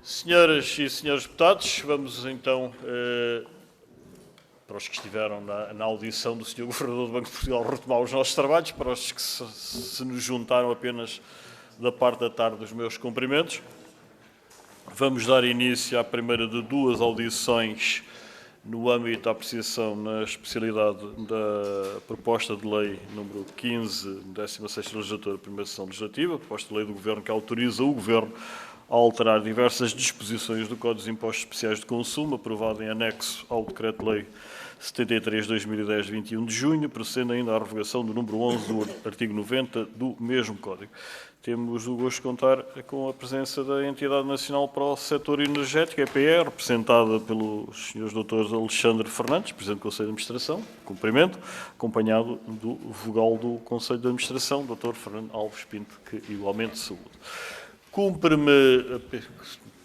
Senhoras e senhores deputados, vamos então, para os que estiveram na audição do Sr. Governador do Banco de Portugal, retomar os nossos trabalhos, para os que se nos juntaram apenas da parte da tarde dos meus cumprimentos. Vamos dar início à primeira de duas audições no âmbito da apreciação na especialidade da proposta de lei número 15, 16ª legislatura, primeira sessão legislativa, proposta de lei do Governo que autoriza o Governo a alterar diversas disposições do Código de Impostos Especiais de Consumo, aprovado em anexo ao Decreto-Lei 73/2010, 21 de junho, procedendo ainda à revogação do número 11 do artigo 90 do mesmo Código. Temos o gosto de contar com a presença da Entidade Nacional para o Setor Energético, EPE, representada pelos Srs. Drs. Alexandre Fernandes, Presidente do Conselho de Administração, cumprimento, acompanhado do vogal do Conselho de Administração, Dr. Fernando Alves Pinto, que igualmente saúde. Cumpre-me,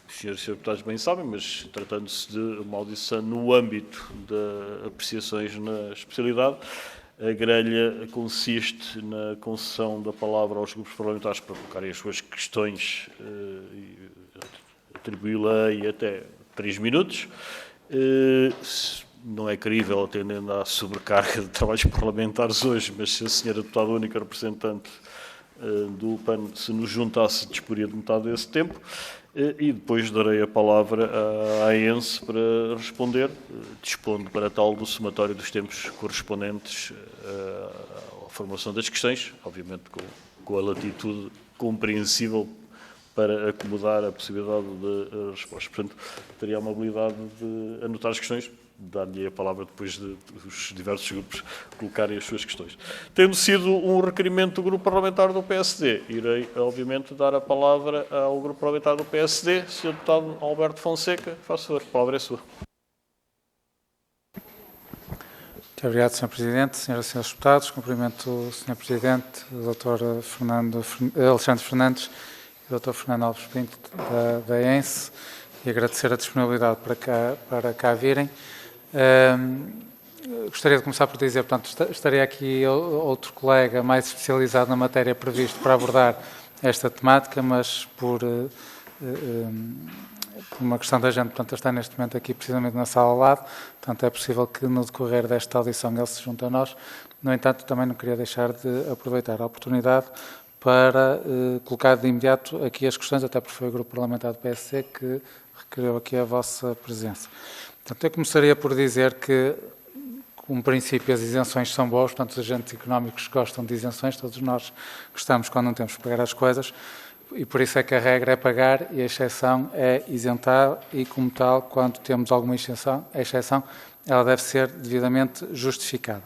os senhores e deputados bem sabem, mas tratando-se de uma audição no âmbito de apreciações na especialidade, a grelha consiste na concessão da palavra aos grupos parlamentares para colocarem as suas questões e atribuí-la até 3 minutos. Não é crível, atendendo à sobrecarga de trabalhos parlamentares hoje, mas se a senhora deputada única representante do PAN se nos juntasse, disporia de metade desse tempo, e depois darei a palavra à AENSE para responder, dispondo para tal do somatório dos tempos correspondentes à formulação das questões, obviamente com a latitude compreensível para acomodar a possibilidade de resposta. Portanto, teria a amabilidade de anotar as questões, dar-lhe a palavra depois dos diversos grupos colocarem as suas questões. Tendo sido um requerimento do Grupo Parlamentar do PSD, irei, obviamente, dar a palavra ao Grupo Parlamentar do PSD. Sr. Deputado Alberto Fonseca, faça favor, a palavra é sua. Muito obrigado, Sr. Presidente. Senhoras e senhores deputados, cumprimento o Sr. Presidente, o Dr. Alexandre Fernandes e o Dr. Fernando Alves Pinto, da AENSE, e agradecer a disponibilidade para cá virem. Gostaria de começar por dizer, portanto, estaria aqui outro colega mais especializado na matéria previsto para abordar esta temática, mas por uma questão da gente, portanto, está neste momento aqui precisamente na sala ao lado, portanto, é possível que no decorrer desta audição ele se junte a nós. No entanto, também não queria deixar de aproveitar a oportunidade para colocar de imediato aqui as questões, até porque foi o Grupo Parlamentar do PSC que requeriu aqui a vossa presença. Portanto, eu começaria por dizer que, como princípio, as isenções são boas, portanto, os agentes económicos gostam de isenções, todos nós gostamos quando não temos que pagar as coisas, e por isso é que a regra é pagar e a exceção é isentar, e como tal, quando temos alguma exceção, ela deve ser devidamente justificada.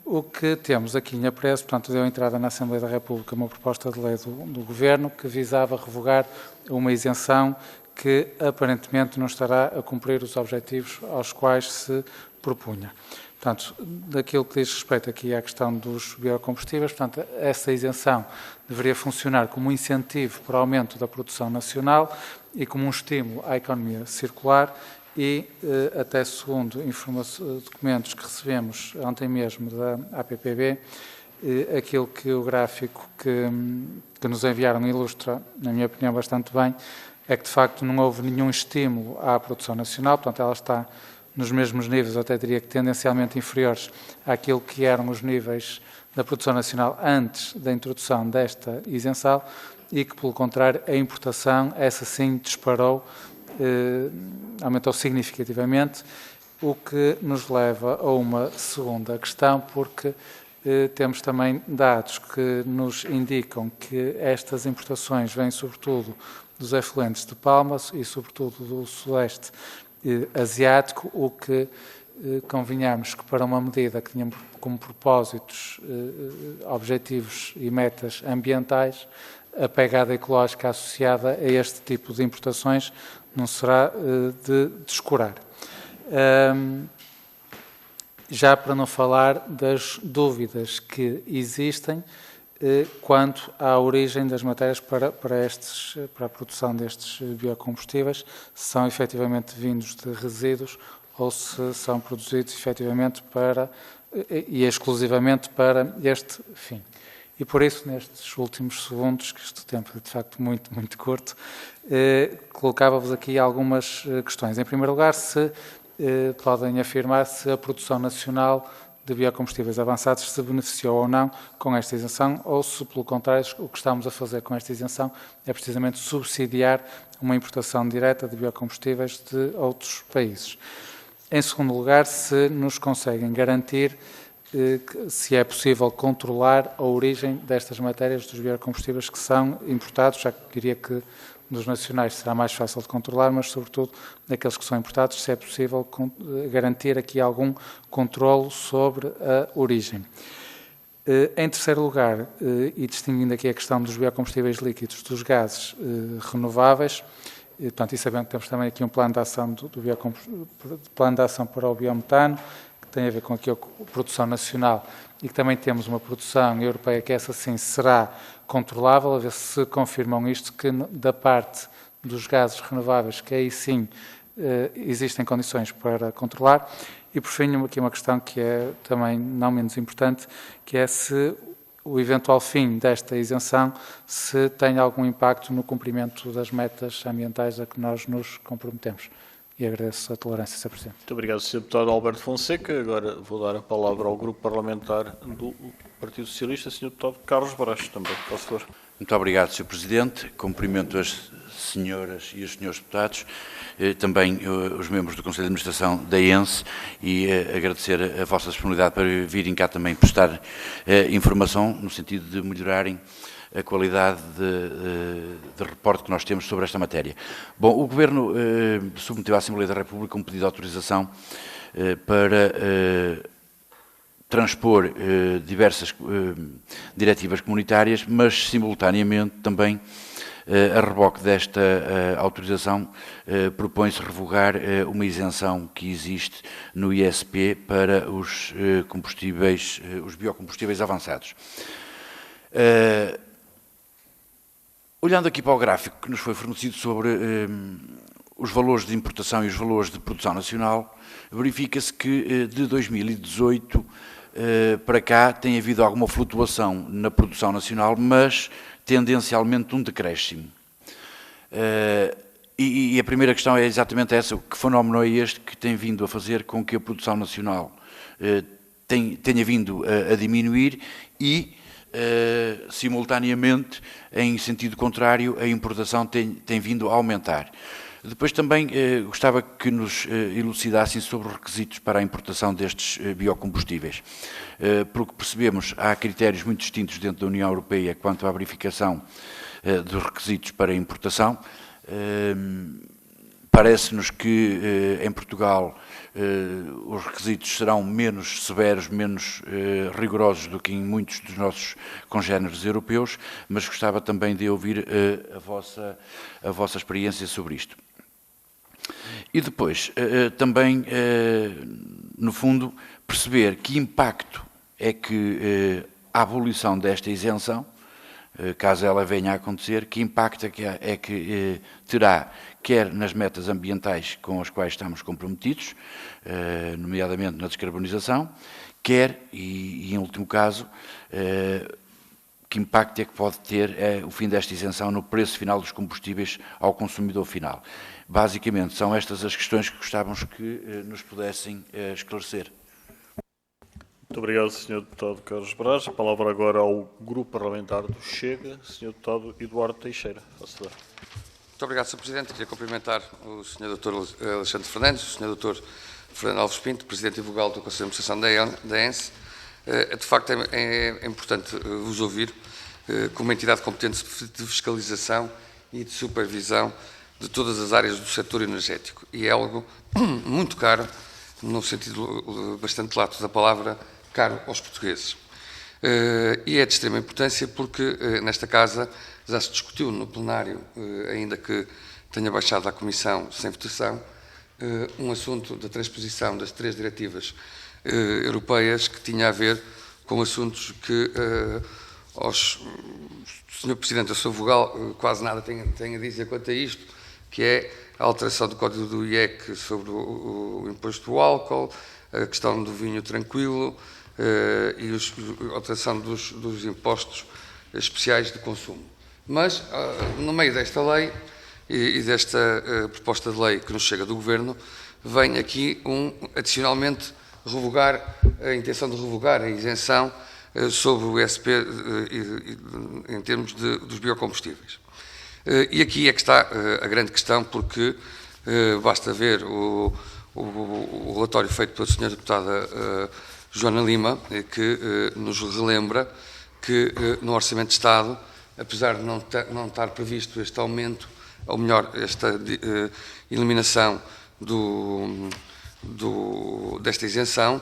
O que temos aqui em apreço, portanto, deu entrada na Assembleia da República uma proposta de lei do Governo que visava revogar uma isenção que aparentemente não estará a cumprir os objetivos aos quais se propunha. Portanto, daquilo que diz respeito aqui à questão dos biocombustíveis, portanto, essa isenção deveria funcionar como um incentivo para o aumento da produção nacional e como um estímulo à economia circular e, até segundo documentos que recebemos ontem mesmo da APPB, aquilo que o gráfico que nos enviaram ilustra, na minha opinião, bastante bem, é que, de facto, não houve nenhum estímulo à produção nacional, portanto, ela está nos mesmos níveis, eu até diria que tendencialmente inferiores àquilo que eram os níveis da produção nacional antes da introdução desta isenção e que, pelo contrário, a importação, essa sim, disparou, aumentou significativamente, o que nos leva a uma segunda questão, porque temos também dados que nos indicam que estas importações vêm, sobretudo, dos efluentes de palmas e, sobretudo, do sudeste asiático, o que convenhamos que para uma medida que tinha como propósitos, objetivos e metas ambientais, a pegada ecológica associada a este tipo de importações não será de descurar. Já para não falar das dúvidas que existem quanto à origem das matérias para a produção destes biocombustíveis, se são efetivamente vindos de resíduos ou se são produzidos efetivamente e exclusivamente para este fim. E por isso, nestes últimos segundos, que este tempo é de facto muito, muito curto, colocava-vos aqui algumas questões. Em primeiro lugar, se podem afirmar se a produção nacional de biocombustíveis avançados se beneficiou ou não com esta isenção, ou se, pelo contrário, o que estamos a fazer com esta isenção é precisamente subsidiar uma importação direta de biocombustíveis de outros países. Em segundo lugar, se nos conseguem garantir se é possível controlar a origem destas matérias dos biocombustíveis que são importados, já que diria que dos nacionais será mais fácil de controlar, mas sobretudo daqueles que são importados, se é possível garantir aqui algum controlo sobre a origem. Em terceiro lugar, e distinguindo aqui a questão dos biocombustíveis líquidos dos gases renováveis, portanto, e sabendo que temos também aqui um plano de ação, plano de ação para o biometano, que tem a ver com aqui a produção nacional, e que também temos uma produção europeia que essa sim será controlável, a ver se confirmam isto, que da parte dos gases renováveis, que aí sim existem condições para controlar. E por fim, aqui uma questão que é também não menos importante, que é se o eventual fim desta isenção se tem algum impacto no cumprimento das metas ambientais a que nós nos comprometemos. E agradeço a tolerância, Sr. Presidente. Muito obrigado, Sr. Deputado Alberto Fonseca. Agora vou dar a palavra ao Grupo Parlamentar do Partido Socialista, Sr. Deputado Carlos Brás, também, por favor. Muito obrigado, Sr. Presidente. Cumprimento as senhoras e os senhores deputados, também os membros do Conselho de Administração da ENSE, e agradecer a vossa disponibilidade para virem cá também prestar informação no sentido de melhorarem a qualidade de reporte que nós temos sobre esta matéria. Bom, o Governo submeteu à Assembleia da República um pedido de autorização para transpor diversas diretivas comunitárias, mas simultaneamente também a reboque desta autorização propõe-se revogar uma isenção que existe no ISP para os combustíveis, os biocombustíveis avançados. Olhando aqui para o gráfico que nos foi fornecido sobre os valores de importação e os valores de produção nacional, verifica-se que de 2018 para cá tem havido alguma flutuação na produção nacional, mas tendencialmente um decréscimo. E a primeira questão é exatamente essa: que fenómeno é este que tem vindo a fazer com que a produção nacional tenha vindo a diminuir e, simultaneamente, em sentido contrário, a importação tem vindo a aumentar. Depois também gostava que nos elucidassem sobre os requisitos para a importação destes biocombustíveis. Porque percebemos, há critérios muito distintos dentro da União Europeia quanto à verificação dos requisitos para a importação. Parece-nos que em Portugal os requisitos serão menos severos, menos rigorosos do que em muitos dos nossos congéneres europeus, mas gostava também de ouvir a vossa experiência sobre isto. E depois, também, no fundo, perceber que impacto é que a abolição desta isenção, caso ela venha a acontecer, que impacto é que terá, quer nas metas ambientais com as quais estamos comprometidos, nomeadamente na descarbonização, quer, e em último caso, que impacto é que pode ter o fim desta isenção no preço final dos combustíveis ao consumidor final. Basicamente, são estas as questões que gostávamos que nos pudessem esclarecer. Muito obrigado, Sr. Deputado Carlos Brás. A palavra agora ao Grupo Parlamentar do Chega, Sr. Deputado Eduardo Teixeira. Muito obrigado, Sr. Presidente. Queria cumprimentar o Sr. Dr. Alexandre Fernandes, o Sr. Dr. Fernando Alves Pinto, Presidente e Vogal do Conselho de Administração da ENSE. De facto, é importante vos ouvir como entidade competente de fiscalização e de supervisão de todas as áreas do setor energético. E é algo muito caro, no sentido bastante lato da palavra, caro aos portugueses. E é de extrema importância porque nesta Casa já se discutiu no plenário, ainda que tenha baixado à Comissão sem votação, um assunto da transposição das 3 diretivas europeias que tinha a ver com assuntos que o Sr. Presidente, eu sou vogal, quase nada tem a dizer quanto a isto, que é a alteração do Código do IEC sobre o imposto do álcool, a questão do vinho tranquilo, e a alteração dos impostos especiais de consumo. Mas, no meio desta lei e desta proposta de lei que nos chega do Governo, vem aqui adicionalmente a intenção de revogar a isenção sobre o ISP em termos dos biocombustíveis. E aqui é que está a grande questão, porque basta ver o relatório feito pela Sra. Deputada Joana Lima, que nos relembra que no Orçamento de Estado, apesar de não estar previsto este aumento, ou melhor, esta eliminação desta isenção,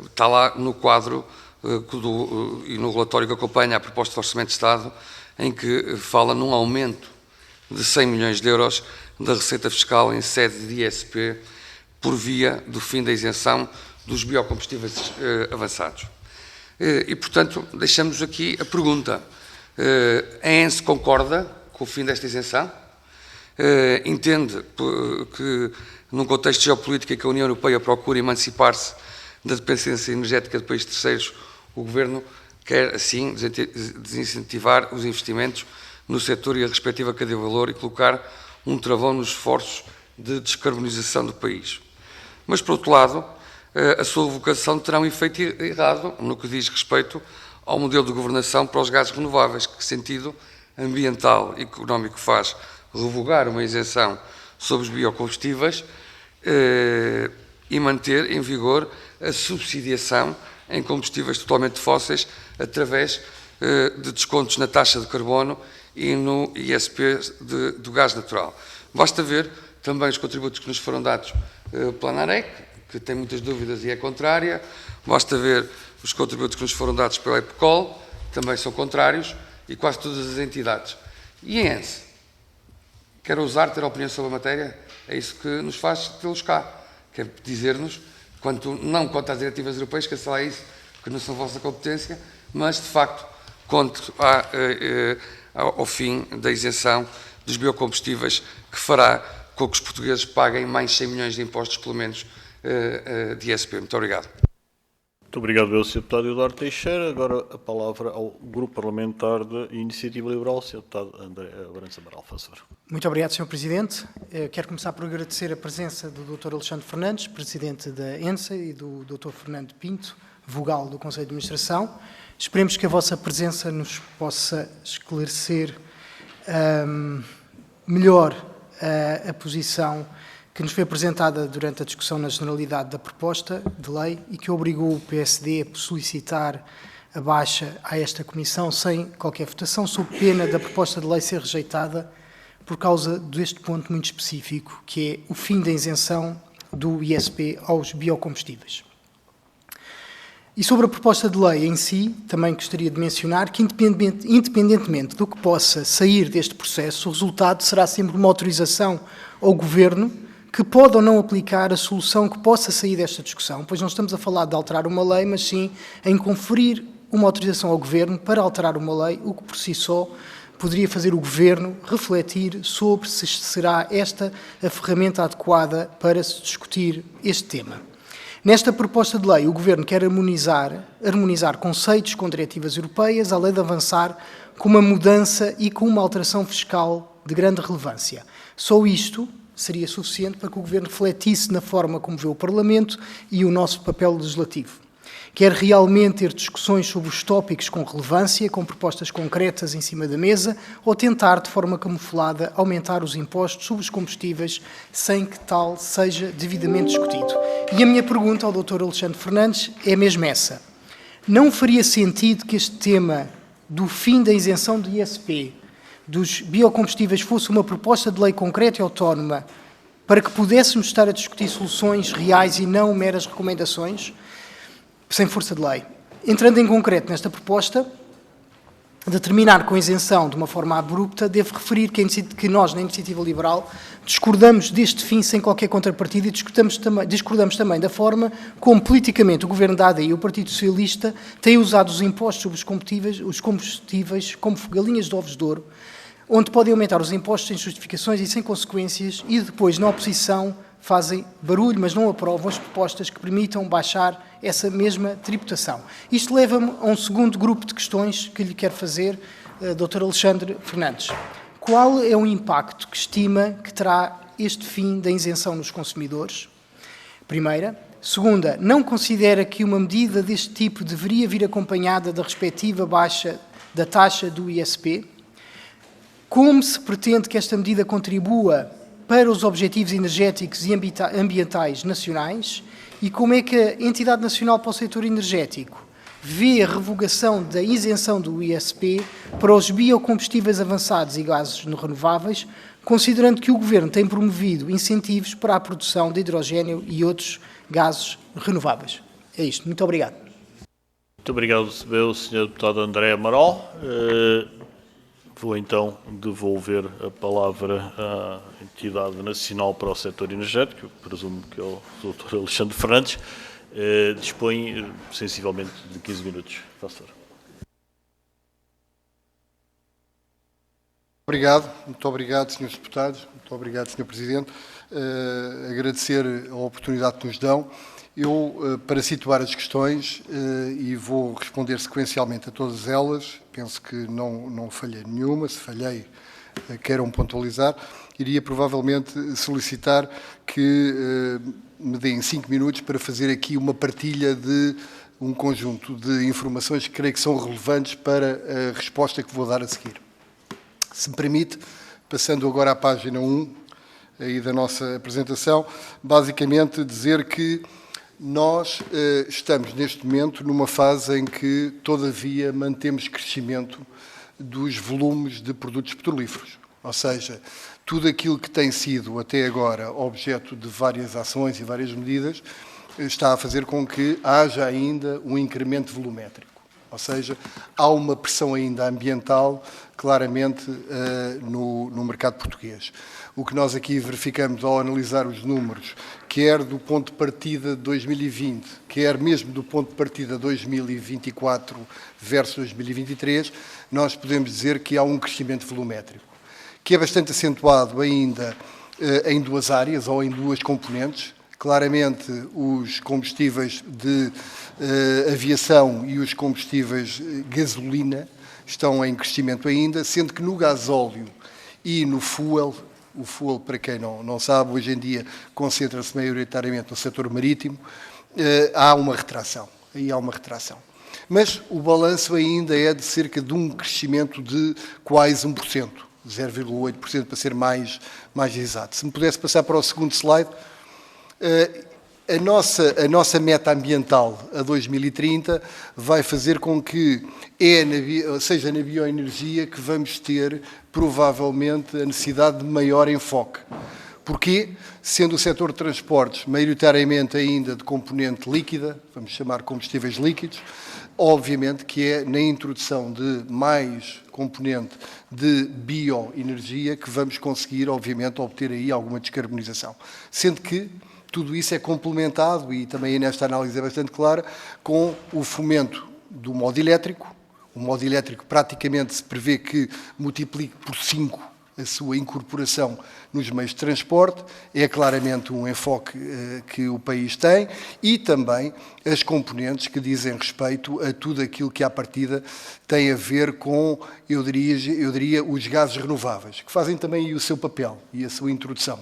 está lá no quadro e no relatório que acompanha a proposta de Orçamento de Estado, em que fala num aumento de 100 milhões de euros da receita fiscal em sede de ISP por via do fim da isenção dos biocombustíveis avançados. E, portanto, deixamos aqui a pergunta. A ENSE concorda com o fim desta isenção? Entende que, num contexto geopolítico em que a União Europeia procura emancipar-se da dependência energética de países terceiros, o Governo quer, assim, desincentivar os investimentos no setor e a respectiva cadeia de valor e colocar um travão nos esforços de descarbonização do país. Mas, por outro lado, a sua vocação terá um efeito errado no que diz respeito ao modelo de governação para os gases renováveis. Que sentido ambiental e económico faz revogar uma isenção sobre os biocombustíveis e manter em vigor a subsidiação em combustíveis totalmente fósseis através de descontos na taxa de carbono e no ISP do gás natural? Basta ver também os contributos que nos foram dados pela ANAREC, que tem muitas dúvidas e é contrária. Basta ver os contributos que nos foram dados pela EPCOL, também são contrários, e quase todas as entidades. E a ENSE? Quer ousar ter opinião sobre a matéria? É isso que nos faz tê-los cá. Quer dizer-nos, não quanto às diretivas europeias, que é isso, que não são vossa competência, mas, de facto, quanto ao fim da isenção dos biocombustíveis, que fará com que os portugueses paguem mais 100 milhões de impostos, pelo menos, de ISP. Muito obrigado. Muito obrigado, Sr. Deputado Eduardo Teixeira. Agora a palavra ao Grupo Parlamentar da Iniciativa Liberal, Sr. Deputado André Abrantes Amaral, faz favor. Muito obrigado, Sr. Presidente. Quero começar por agradecer a presença do Dr. Alexandre Fernandes, Presidente da ENSA, e do Dr. Fernando Pinto, vogal do Conselho de Administração. Esperemos que a vossa presença nos possa esclarecer melhor a posição que nos foi apresentada durante a discussão na generalidade da proposta de lei e que obrigou o PSD a solicitar a baixa a esta Comissão sem qualquer votação, sob pena da proposta de lei ser rejeitada por causa deste ponto muito específico, que é o fim da isenção do ISP aos biocombustíveis. E sobre a proposta de lei em si, também gostaria de mencionar que, independentemente do que possa sair deste processo, o resultado será sempre uma autorização ao Governo que pode ou não aplicar a solução que possa sair desta discussão, pois não estamos a falar de alterar uma lei, mas sim em conferir uma autorização ao Governo para alterar uma lei, o que por si só poderia fazer o Governo refletir sobre se será esta a ferramenta adequada para se discutir este tema. Nesta proposta de lei, o Governo quer harmonizar conceitos com diretivas europeias, além de avançar com uma mudança e com uma alteração fiscal de grande relevância. Só isto seria suficiente para que o Governo refletisse na forma como vê o Parlamento e o nosso papel legislativo. Quer realmente ter discussões sobre os tópicos com relevância, com propostas concretas em cima da mesa, ou tentar, de forma camuflada, aumentar os impostos sobre os combustíveis sem que tal seja devidamente discutido. E a minha pergunta ao Dr. Alexandre Fernandes é mesmo essa. Não faria sentido que este tema do fim da isenção do ISP dos biocombustíveis fosse uma proposta de lei concreta e autónoma para que pudéssemos estar a discutir soluções reais e não meras recomendações, sem força de lei? Entrando em concreto nesta proposta, de terminar com a isenção de uma forma abrupta, devo referir que nós, na Iniciativa Liberal, discordamos deste fim sem qualquer contrapartida e discordamos também da forma como, politicamente, o Governo da AD e o Partido Socialista têm usado os impostos sobre os combustíveis como galinhas de ovos de ouro, onde podem aumentar os impostos sem justificações e sem consequências e depois, na oposição, fazem barulho, mas não aprovam as propostas que permitam baixar essa mesma tributação. Isto leva-me a um segundo grupo de questões que lhe quero fazer, Dr. Alexandre Fernandes. Qual é o impacto que estima que terá este fim da isenção nos consumidores? Primeira. Segunda, não considera que uma medida deste tipo deveria vir acompanhada da respectiva baixa da taxa do ISP? Como se pretende que esta medida contribua para os objetivos energéticos e ambientais nacionais? E como é que a Entidade Nacional para o Setor Energético vê a revogação da isenção do ISP para os biocombustíveis avançados e gases renováveis, considerando que o Governo tem promovido incentivos para a produção de hidrogénio e outros gases renováveis? É isto. Muito obrigado. Muito obrigado, Sr. Deputado André Amaral. Vou então devolver a palavra à Entidade Nacional para o Setor Energético, eu presumo que é o Dr. Alexandre Fernandes. Dispõe sensivelmente de 15 minutos. Faça favor. Muito obrigado, Srs. Deputados, muito obrigado, Sr. Presidente. Agradecer a oportunidade que nos dão. Eu, para situar as questões, e vou responder sequencialmente a todas elas, penso que não falhei nenhuma, se falhei, queiram pontualizar, iria provavelmente solicitar que me deem 5 minutos para fazer aqui uma partilha de um conjunto de informações que creio que são relevantes para a resposta que vou dar a seguir. Se me permite, passando agora à página 1 aí da nossa apresentação, basicamente dizer que nós estamos neste momento numa fase em que, todavia, mantemos crescimento dos volumes de produtos petrolíferos. Ou seja, tudo aquilo que tem sido até agora objeto de várias ações e várias medidas está a fazer com que haja ainda um incremento volumétrico. Ou seja, há uma pressão ainda ambiental, claramente, no mercado português. O que nós aqui verificamos ao analisar os números, quer do ponto de partida de 2020, quer mesmo do ponto de partida de 2024 versus 2023, nós podemos dizer que há um crescimento volumétrico, que é bastante acentuado ainda em duas áreas ou em duas componentes. Claramente, os combustíveis de aviação e os combustíveis gasolina estão em crescimento ainda, sendo que no gasóleo e no fuel, o fuel, para quem não sabe, hoje em dia concentra-se maioritariamente no setor marítimo, há uma retração. Aí há uma retração. Mas o balanço ainda é de cerca de um crescimento de quase 1%, 0,8% para ser mais exato. Se me pudesse passar para o segundo slide. A nossa meta ambiental a 2030 vai fazer com que seja na bioenergia que vamos ter, provavelmente, a necessidade de maior enfoque. Porquê? Sendo o setor de transportes maioritariamente ainda de componente líquida, vamos chamar combustíveis líquidos, obviamente que é na introdução de mais componente de bioenergia que vamos conseguir, obviamente, obter aí alguma descarbonização. Sendo que tudo isso é complementado, e também nesta análise é bastante clara, com o fomento do modo elétrico. O modo elétrico praticamente se prevê que multiplique por 5 a sua incorporação nos meios de transporte. É claramente um enfoque que o país tem, e também as componentes que dizem respeito a tudo aquilo que à partida tem a ver com, eu diria, os gases renováveis, que fazem também o seu papel e a sua introdução.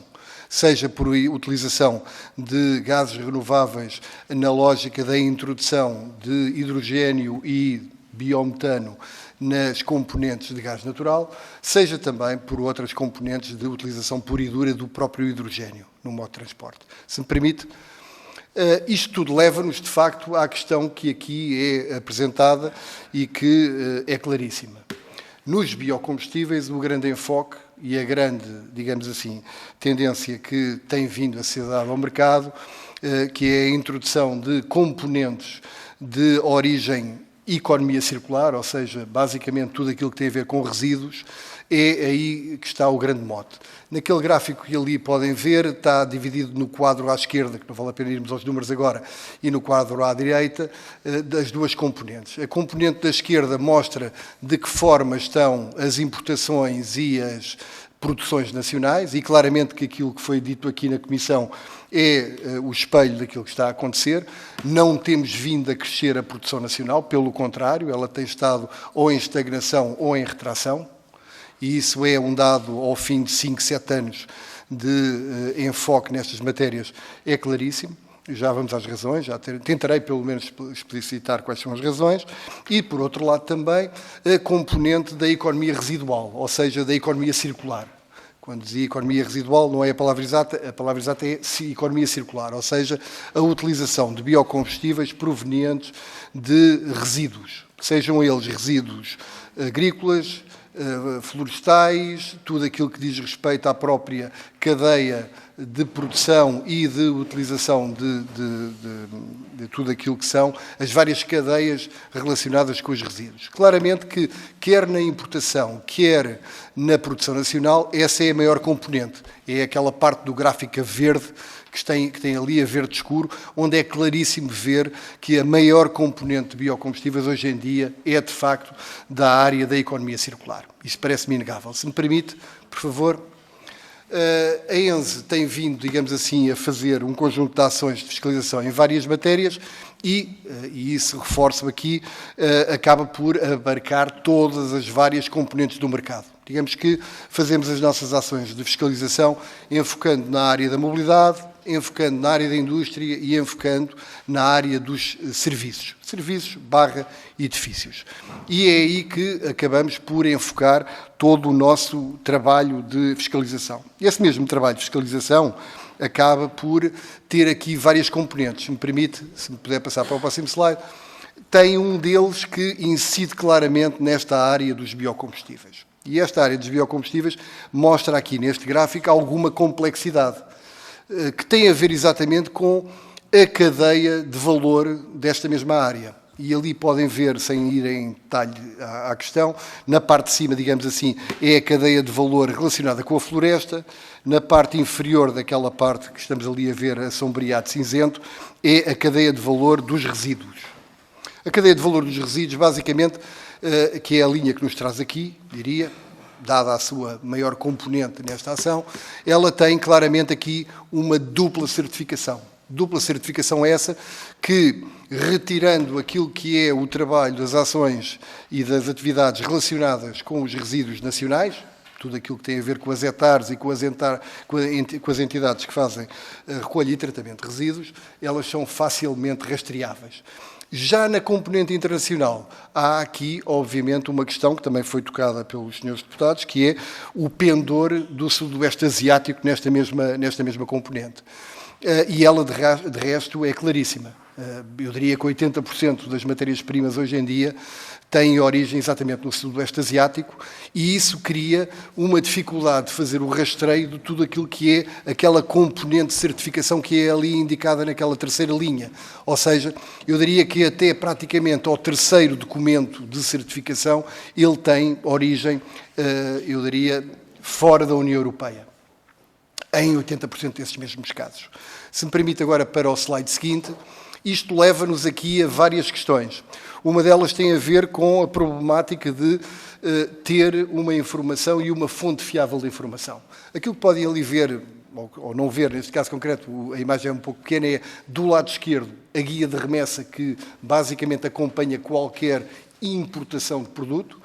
Seja por utilização de gases renováveis na lógica da introdução de hidrogénio e biometano nas componentes de gás natural, seja também por outras componentes de utilização pura e dura do próprio hidrogénio no modo de transporte. Se me permite, isto tudo leva-nos, de facto, à questão que aqui é apresentada e que é claríssima. Nos biocombustíveis, o grande enfoque e a grande, digamos assim, tendência que tem vindo a ser dada ao mercado, que é a introdução de componentes de origem economia circular, ou seja, basicamente tudo aquilo que tem a ver com resíduos, é aí que está o grande mote. Naquele gráfico que ali podem ver, está dividido no quadro à esquerda, que não vale a pena irmos aos números agora, e no quadro à direita, das duas componentes. A componente da esquerda mostra de que forma estão as importações e as produções nacionais, e claramente que aquilo que foi dito aqui na Comissão é o espelho daquilo que está a acontecer. Não temos vindo a crescer a produção nacional, pelo contrário, ela tem estado ou em estagnação ou em retração, e isso é um dado ao fim de 5, 7 anos de enfoque nestas matérias, é claríssimo. Já vamos às razões, tentarei pelo menos explicitar quais são as razões, e por outro lado também a componente da economia residual, ou seja, da economia circular. Quando dizia economia residual não é a palavra exata é economia circular, ou seja, a utilização de biocombustíveis provenientes de resíduos, sejam eles resíduos agrícolas, florestais, tudo aquilo que diz respeito à própria cadeia de produção e de utilização de tudo aquilo que são as várias cadeias relacionadas com os resíduos. Claramente que, quer na importação, quer na produção nacional, essa é a maior componente. É aquela parte do gráfico a verde, que tem ali a verde escuro, onde é claríssimo ver que a maior componente de biocombustíveis hoje em dia é, de facto, da área da economia circular. Isso parece-me inegável. Se me permite, por favor. A ENSE tem vindo, digamos assim, a fazer um conjunto de ações de fiscalização em várias matérias e isso, reforço aqui, acaba por abarcar todas as várias componentes do mercado. Digamos que fazemos as nossas ações de fiscalização enfocando na área da mobilidade, enfocando na área da indústria e enfocando na área dos serviços. Serviços/edifícios. E é aí que acabamos por enfocar todo o nosso trabalho de fiscalização. Esse mesmo trabalho de fiscalização acaba por ter aqui várias componentes. Se me permite, se me puder passar para o próximo slide, tem um deles que incide claramente nesta área dos biocombustíveis. E esta área dos biocombustíveis mostra aqui neste gráfico alguma complexidade, que tem a ver exatamente com a cadeia de valor desta mesma área. E ali podem ver, sem ir em detalhe à questão, na parte de cima, digamos assim, é a cadeia de valor relacionada com a floresta, na parte inferior daquela parte que estamos ali a ver assombreado cinzento, é a cadeia de valor dos resíduos. A cadeia de valor dos resíduos, basicamente, que é a linha que nos traz aqui, diria, dada a sua maior componente nesta ação, ela tem claramente aqui uma dupla certificação. Dupla certificação essa que, retirando aquilo que é o trabalho das ações e das atividades relacionadas com os resíduos nacionais, tudo aquilo que tem a ver com as hectares e com as entidades que fazem recolha e tratamento de resíduos, elas são facilmente rastreáveis. Já na componente internacional, há aqui, obviamente, uma questão que também foi tocada pelos senhores deputados, que é o pendor do sudoeste asiático nesta mesma componente. E ela, de resto, é claríssima. Eu diria que 80% das matérias-primas hoje em dia têm origem exatamente no sudoeste asiático e isso cria uma dificuldade de fazer o rastreio de tudo aquilo que é aquela componente de certificação que é ali indicada naquela terceira linha. Ou seja, eu diria que até praticamente ao terceiro documento de certificação ele tem origem, eu diria, fora da União Europeia, em 80% desses mesmos casos. Se me permite agora para o slide seguinte, isto leva-nos aqui a várias questões. Uma delas tem a ver com a problemática de ter uma informação e uma fonte fiável de informação. Aquilo que podem ali ver, ou não ver, neste caso concreto, a imagem é um pouco pequena, é do lado esquerdo a guia de remessa que basicamente acompanha qualquer importação de produto.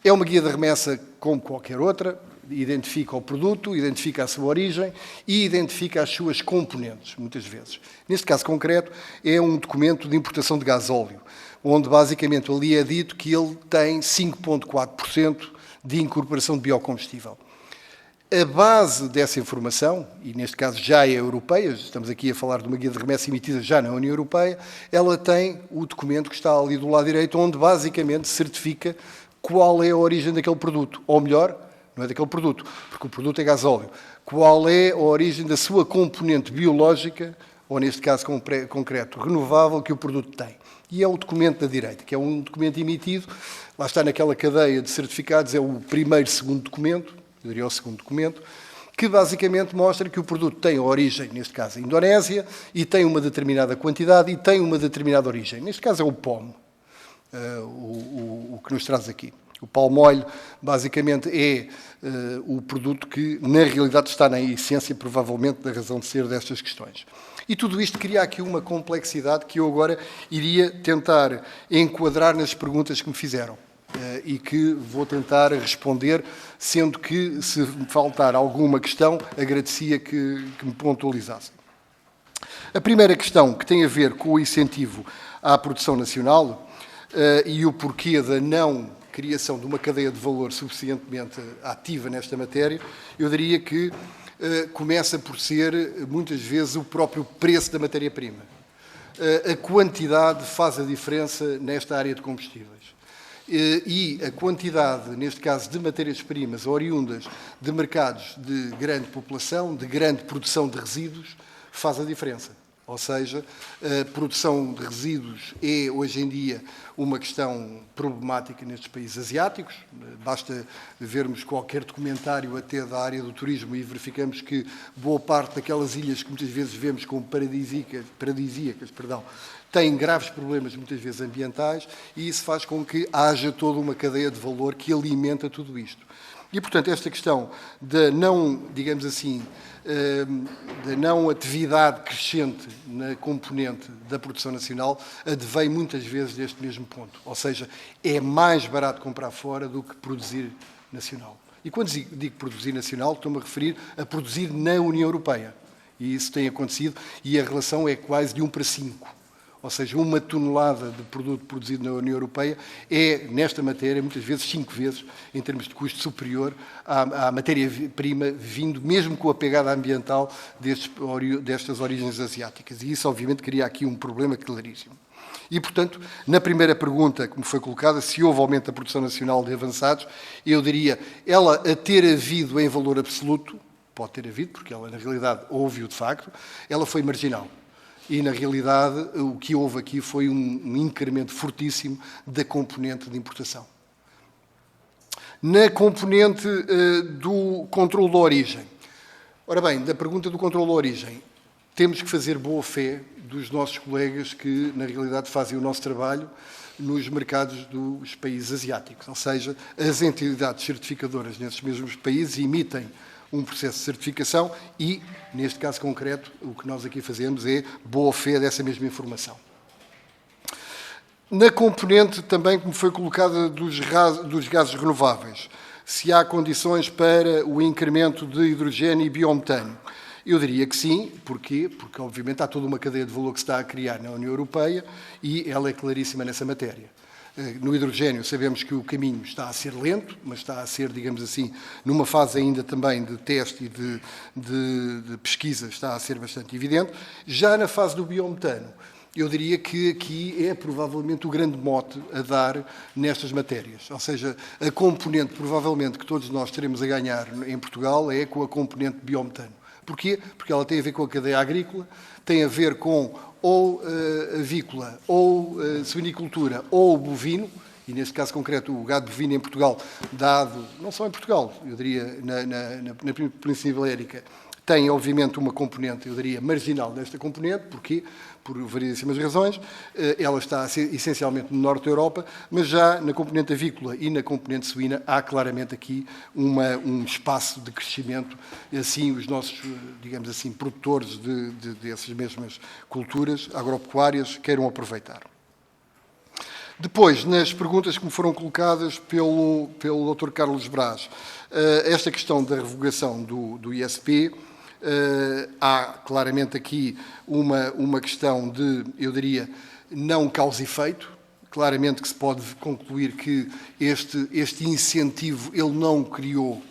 É uma guia de remessa como qualquer outra, identifica o produto, identifica a sua origem e identifica as suas componentes, muitas vezes. Neste caso concreto, é um documento de importação de gasóleo, onde basicamente ali é dito que ele tem 5,4% de incorporação de biocombustível. A base dessa informação, e neste caso já é europeia, estamos aqui a falar de uma guia de remessa emitida já na União Europeia, ela tem o documento que está ali do lado direito, onde basicamente certifica qual é a origem daquele produto, ou melhor, não é daquele produto, porque o produto é gasóleo. Qual é a origem da sua componente biológica, ou neste caso concreto, renovável, que o produto tem. E é o documento da direita, que é um documento emitido, lá está naquela cadeia de certificados, é o primeiro, segundo documento, eu diria o segundo documento, que basicamente mostra que o produto tem origem, neste caso a Indonésia, e tem uma determinada quantidade e tem uma determinada origem. Neste caso é o POM, o que nos traz aqui. O palm oil, basicamente, é o produto que, na realidade, está na essência, provavelmente, da razão de ser destas questões. E tudo isto cria aqui uma complexidade que eu agora iria tentar enquadrar nas perguntas que me fizeram e que vou tentar responder, sendo que, se me faltar alguma questão, agradecia que me pontualizassem. A primeira questão, que tem a ver com o incentivo à produção nacional e o porquê da não criação de uma cadeia de valor suficientemente ativa nesta matéria, eu diria que começa por ser, muitas vezes, o próprio preço da matéria-prima. A quantidade faz a diferença nesta área de combustíveis. E a quantidade, neste caso, de matérias-primas oriundas de mercados de grande população, de grande produção de resíduos, faz a diferença. Ou seja, a produção de resíduos é, hoje em dia, uma questão problemática nestes países asiáticos. Basta vermos qualquer documentário até da área do turismo e verificamos que boa parte daquelas ilhas que muitas vezes vemos como paradisíacas, têm graves problemas, muitas vezes ambientais, e isso faz com que haja toda uma cadeia de valor que alimenta tudo isto. E, portanto, esta questão da não, digamos assim, da não atividade crescente na componente da produção nacional advém muitas vezes deste mesmo ponto. Ou seja, é mais barato comprar fora do que produzir nacional. E quando digo produzir nacional, estou-me a referir a produzir na União Europeia. E isso tem acontecido e a relação é quase de 1 para 5. Ou seja, 1 tonelada de produto produzido na União Europeia é, nesta matéria, muitas vezes 5 vezes, em termos de custo, superior à matéria-prima, vindo mesmo com a pegada ambiental destas origens asiáticas. E isso, obviamente, cria aqui um problema claríssimo. E, portanto, na primeira pergunta que me foi colocada, se houve aumento da produção nacional de avançados, eu diria, ela a ter havido em valor absoluto, pode ter havido, porque ela, na realidade, houve-o de facto, ela foi marginal. E, na realidade, o que houve aqui foi um incremento fortíssimo da componente de importação. Na componente do controle da origem. Ora bem, da pergunta do controle da origem, temos que fazer boa fé dos nossos colegas que, na realidade, fazem o nosso trabalho nos mercados dos países asiáticos. Ou seja, as entidades certificadoras nesses mesmos países emitem um processo de certificação e, neste caso concreto, o que nós aqui fazemos é boa fé dessa mesma informação. Na componente também que me foi colocada dos gases renováveis, se há condições para o incremento de hidrogênio e biometano, eu diria que sim. Porquê? Porque, obviamente, há toda uma cadeia de valor que se está a criar na União Europeia e ela é claríssima nessa matéria. No hidrogênio sabemos que o caminho está a ser lento, mas está a ser, digamos assim, numa fase ainda também de teste e de pesquisa, está a ser bastante evidente. Já na fase do biometano, eu diria que aqui é provavelmente o grande mote a dar nestas matérias. Ou seja, a componente provavelmente que todos nós teremos a ganhar em Portugal é com a componente biometano. Porquê? Porque ela tem a ver com a cadeia agrícola, tem a ver com ou avícola, ou suinicultura, ou bovino, e neste caso concreto o gado bovino em Portugal, dado, não só em Portugal, eu diria na Península Ibérica, tem obviamente uma componente, eu diria, marginal nesta componente. Porquê? Por variedíssimas razões. Ela está a ser essencialmente no norte da Europa, mas já na componente avícola e na componente suína há claramente aqui um espaço de crescimento. Assim, os nossos, digamos assim, produtores dessas mesmas culturas agropecuárias queiram aproveitar. Depois, nas perguntas que me foram colocadas pelo Dr. Carlos Braz, esta questão da revogação do ISP, há claramente aqui uma questão de, eu diria, não causa e efeito. Claramente que se pode concluir que este incentivo ele não criou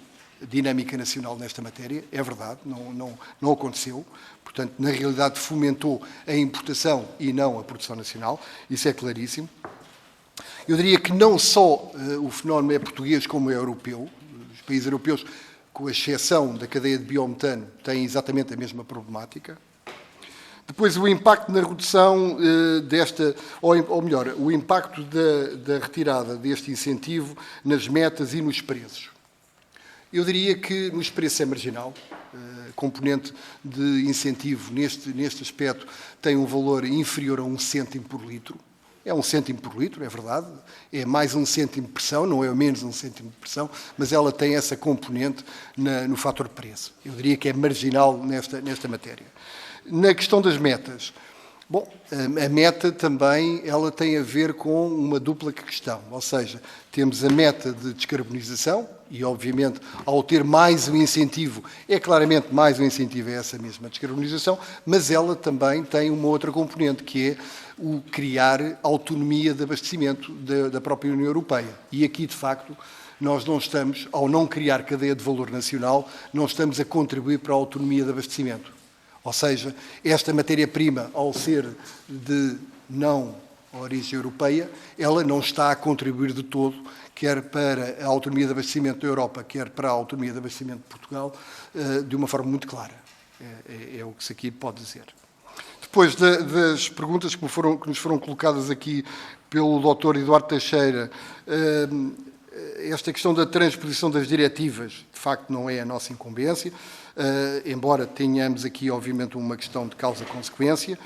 dinâmica nacional nesta matéria, é verdade, não aconteceu. Portanto, na realidade, fomentou a importação e não a produção nacional, isso é claríssimo. Eu diria que não só o fenómeno é português como é europeu. Os países europeus, com exceção da cadeia de biometano, têm exatamente a mesma problemática. Depois, o impacto na redução ou melhor, o impacto da retirada deste incentivo nas metas e nos preços. Eu diria que nos preços é marginal. A componente de incentivo neste aspecto tem um valor inferior a 1 cêntimo por litro. É 1 cêntimo por litro, é verdade, é mais 1 cêntimo de pressão, não é menos 1 cêntimo de pressão, mas ela tem essa componente no fator preço. Eu diria que é marginal nesta matéria. Na questão das metas, bom, a meta também ela tem a ver com uma dupla questão, ou seja, temos a meta de descarbonização e, obviamente, ao ter mais um incentivo, é claramente mais um incentivo a essa mesma descarbonização, mas ela também tem uma outra componente, que é o criar autonomia de abastecimento da própria União Europeia. E aqui, de facto, nós não estamos, ao não criar cadeia de valor nacional, não estamos a contribuir para a autonomia de abastecimento. Ou seja, esta matéria-prima, ao ser de não origem europeia, ela não está a contribuir de todo, quer para a autonomia de abastecimento da Europa, quer para a autonomia de abastecimento de Portugal, de uma forma muito clara. É o que se aqui pode dizer. Depois das perguntas que nos foram colocadas aqui pelo Dr. Eduardo Teixeira, esta questão da transposição das diretivas, de facto, não é a nossa incumbência, embora tenhamos aqui, obviamente, uma questão de causa-consequência.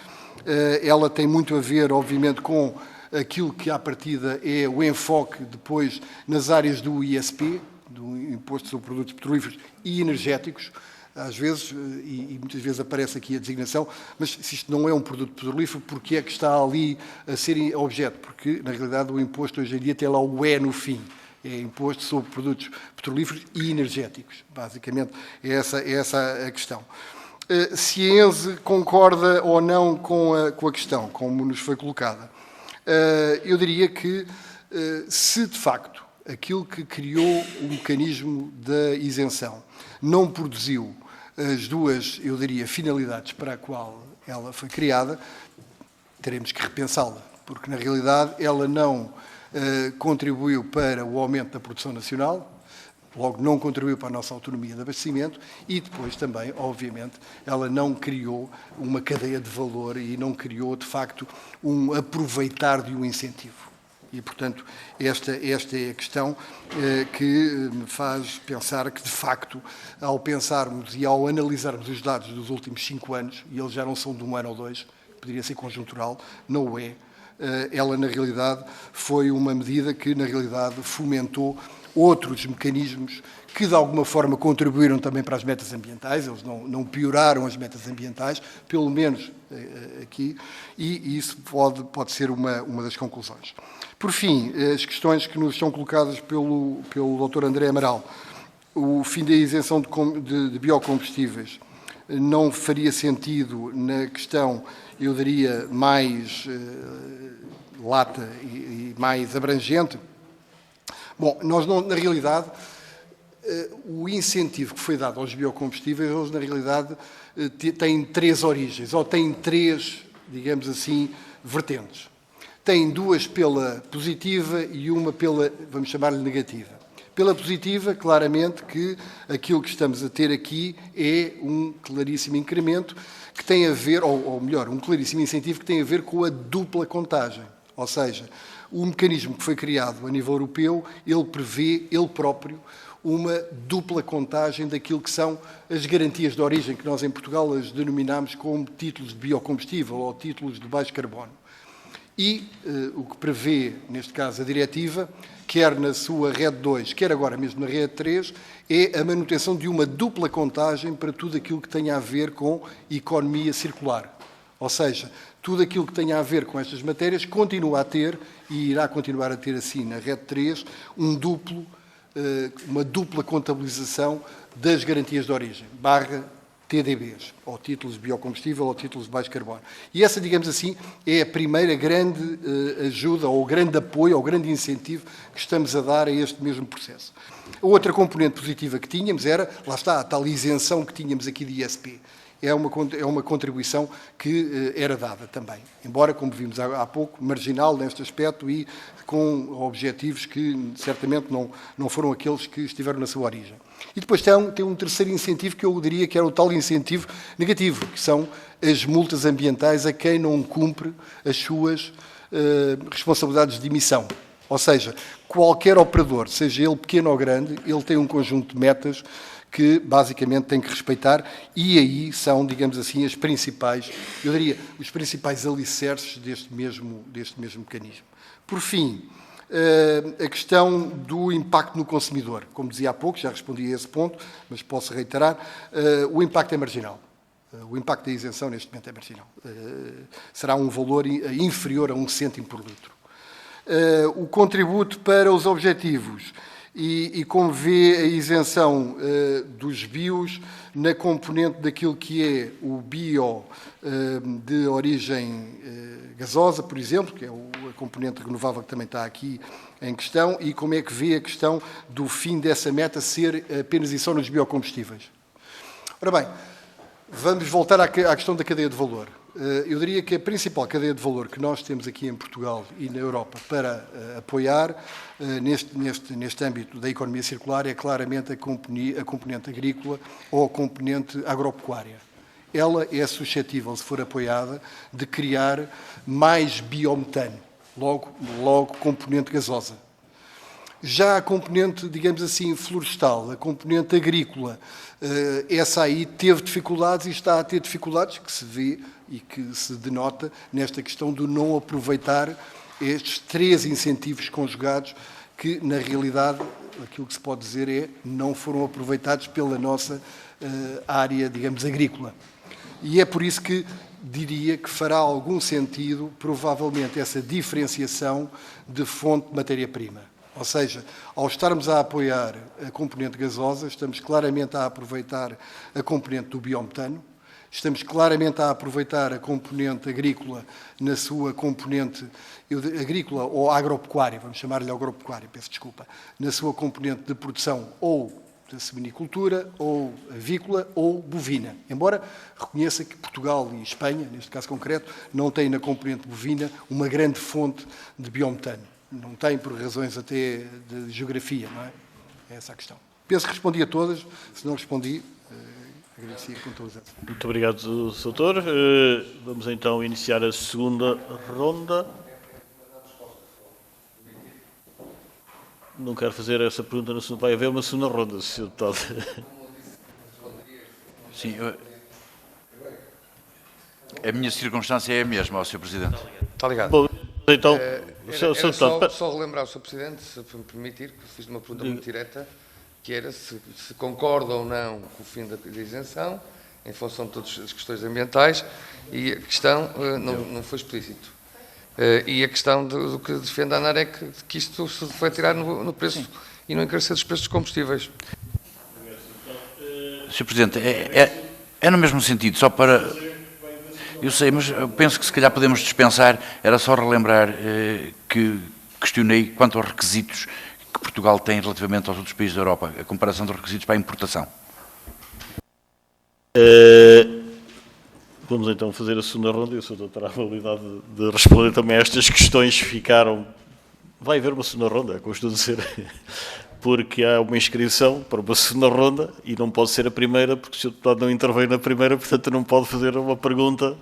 Ela tem muito a ver, obviamente, com aquilo que, à partida, é o enfoque depois nas áreas do ISP, do Imposto sobre Produtos Petrolíferos e Energéticos. Às vezes, e muitas vezes aparece aqui a designação, mas se isto não é um produto petrolífero, porque é que está ali a ser objeto? Porque, na realidade, o imposto hoje em dia tem lá o E no fim. É imposto sobre produtos petrolíferos e energéticos. Basicamente, é essa a questão. Se a ENSE concorda ou não com a questão, como nos foi colocada, eu diria que, se de facto aquilo que criou o mecanismo da isenção não produziu as duas, eu diria, finalidades para a qual ela foi criada, teremos que repensá-la, porque na realidade ela não contribuiu para o aumento da produção nacional, logo não contribuiu para a nossa autonomia de abastecimento e depois também, obviamente, ela não criou uma cadeia de valor e não criou, de facto, um aproveitar de um incentivo. E, portanto, esta é a questão que me faz pensar que, de facto, ao pensarmos e ao analisarmos os dados dos últimos 5 anos, e eles já não são de 1 ano ou 2, poderia ser conjuntural, não o é, ela, na realidade, foi uma medida que, na realidade, fomentou outros mecanismos que, de alguma forma, contribuíram também para as metas ambientais, eles não pioraram as metas ambientais, pelo menos aqui, e isso pode ser uma das conclusões. Por fim, as questões que nos são colocadas pelo Dr. André Amaral. O fim da isenção de biocombustíveis não faria sentido na questão, eu diria, mais lata e mais abrangente? Bom, nós não, na realidade, o incentivo que foi dado aos biocombustíveis, eles, na realidade, têm 3 origens, ou têm 3, digamos assim, vertentes. Tem 2 pela positiva e uma pela, vamos chamar-lhe, negativa. Pela positiva, claramente que aquilo que estamos a ter aqui é um claríssimo incremento que tem a ver, ou melhor, um claríssimo incentivo que tem a ver com a dupla contagem. Ou seja, o mecanismo que foi criado a nível europeu, ele prevê, ele próprio, uma dupla contagem daquilo que são as garantias de origem, que nós em Portugal as denominamos como títulos de biocombustível ou títulos de baixo carbono. E o que prevê, neste caso, a diretiva, quer na sua rede 2, quer agora mesmo na rede 3, é a manutenção de uma dupla contagem para tudo aquilo que tenha a ver com economia circular. Ou seja, tudo aquilo que tenha a ver com estas matérias continua a ter, e irá continuar a ter assim na rede 3, uma dupla contabilização das garantias de origem, /TDBs, ou títulos de biocombustível ou títulos de baixo carbono. E essa, digamos assim, é a primeira grande ajuda, ou grande apoio, ou grande incentivo que estamos a dar a este mesmo processo. A outra componente positiva que tínhamos era, lá está, a tal isenção que tínhamos aqui de ISP. É uma contribuição que era dada também, embora, como vimos há pouco, marginal neste aspecto e com objetivos que certamente não foram aqueles que estiveram na sua origem. E depois tem um terceiro incentivo que eu diria que era o tal incentivo negativo, que são as multas ambientais a quem não cumpre as suas responsabilidades de emissão. Ou seja, qualquer operador, seja ele pequeno ou grande, ele tem um conjunto de metas que basicamente tem que respeitar, e aí são, digamos assim, as principais, eu diria, os principais alicerces deste mesmo mecanismo. Por fim, a questão do impacto no consumidor. Como dizia há pouco, já respondi a esse ponto, mas posso reiterar, o impacto é marginal. O impacto da isenção neste momento é marginal. Será um valor inferior a 1 cêntimo por litro. O contributo para os objetivos e como vê a isenção dos bios na componente daquilo que é o bio de origem gasosa, por exemplo, que é a componente renovável que também está aqui em questão, e como é que vê a questão do fim dessa meta ser apenas e só nos biocombustíveis. Ora bem, vamos voltar à questão da cadeia de valor. Eu diria que a principal cadeia de valor que nós temos aqui em Portugal e na Europa para apoiar neste âmbito da economia circular é claramente a componente agrícola ou a componente agropecuária. Ela é suscetível, se for apoiada, de criar mais biometano, logo componente gasosa. Já a componente, digamos assim, florestal, a componente agrícola, essa aí teve dificuldades e está a ter dificuldades que se vê e que se denota nesta questão do não aproveitar estes 3 incentivos conjugados que, na realidade, aquilo que se pode dizer é não foram aproveitados pela nossa área, digamos, agrícola. E é por isso que diria que fará algum sentido, provavelmente, essa diferenciação de fonte de matéria-prima. Ou seja, ao estarmos a apoiar a componente gasosa, estamos claramente a aproveitar a componente do biometano, estamos claramente a aproveitar a componente agrícola na sua componente agrícola ou agropecuária, vamos chamar-lhe agropecuária, peço desculpa, na sua componente de produção ou da seminicultura, ou avícola, ou bovina. Embora reconheça que Portugal e Espanha, neste caso concreto, não têm na componente bovina uma grande fonte de biometano. Não tem por razões até de geografia, não é? É essa a questão. Penso que respondi a todas. Se não respondi, agradecia a pontualização. Muito obrigado, Sr. Doutor. Vamos então iniciar a segunda ronda. Não quero fazer essa pergunta na segunda. Vai haver uma segunda ronda, Sr. Deputado. Sim, a minha circunstância é a mesma, Sr. Presidente. Muito obrigado. Bom, então, só relembrar ao Sr. Presidente, se me permitir, que fiz uma pergunta muito direta, que era se concorda ou não com o fim da isenção, em função de todas as questões ambientais, e a questão não foi explícito. E a questão do que defende a ANAR é que isto se vai tirar no preço e no encarecer dos preços dos combustíveis. Sr. Presidente, é no mesmo sentido, só para... Eu sei, mas eu penso que se calhar podemos dispensar, era só relembrar que questionei quanto aos requisitos que Portugal tem relativamente aos outros países da Europa, a comparação dos requisitos para a importação. Vamos então fazer a segunda ronda e o Sr. Doutor terá a habilidade de responder também a estas questões que ficaram. Vai haver uma segunda ronda, é como estou a dizer, porque há uma inscrição para uma segunda ronda e não pode ser a primeira, porque o Sr. Deputado não interveio na primeira, portanto não pode fazer uma pergunta